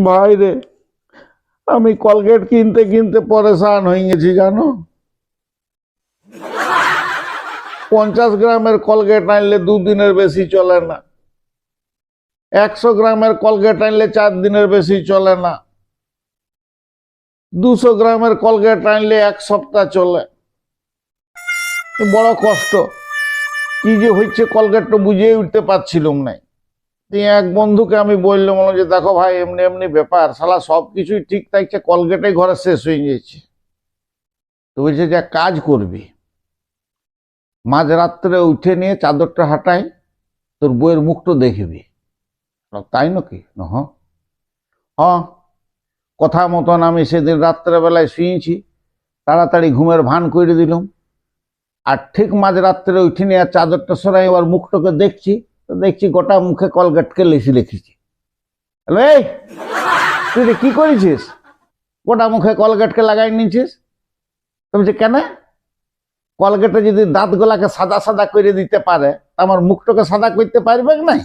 ভাই রে, আমি কলগেট কিনতে কিনতে পরেশান হয়ে গেছি জানো। 50 গ্রামের কলগেট আনলে 2 দিনের বেশি চলে না, 100 গ্রামের কলগেট আনলে 4 দিনের বেশি চলে না, 200 গ্রামের কলগেট আনলে 1 সপ্তাহ চলে। বড় কষ্ট, কি যে হচ্ছে কলগেটটা বুঝিয়ে উঠতে পারছিলাম না। এক বন্ধুকে আমি বললাম যে দেখো ভাই, এমনি এমনি ব্যাপার, শালা সবকিছুই ঠিক থাকছে, কলগেটে ঘরে শেষ হয়ে যাচ্ছে। তো বলছে যে কাজ করবি, মাঝরাত্রে উঠে নিয়ে চাদরটা হাঁটাই, তোর বইয়ের মুখটা দেখবি। তাই নাকি? হ্যাঁ, কথা মতন আমি সেদিন রাত্রেবেলায় শুয়েছি, তাড়াতাড়ি ঘুমের ভান করে দিলাম। আর ঠিক মাঝরাত্রে উঠে নিয়ে চাদরটা সরাই এবার মুখটাকে দেখছি, তো দেখছি গোটা মুখে কলগেটকে লেখি লিখেছি। এই তুই কি করেছিস? গোটা মুখে কলগেটকে লাগাই নিয়েছিস? তো বলছি কেন? কলগেটে যদি দাঁত গোলাকে সাদা সাদা করে দিতে পারে, আমার মুখটাকে সাদা করতে পারবে না?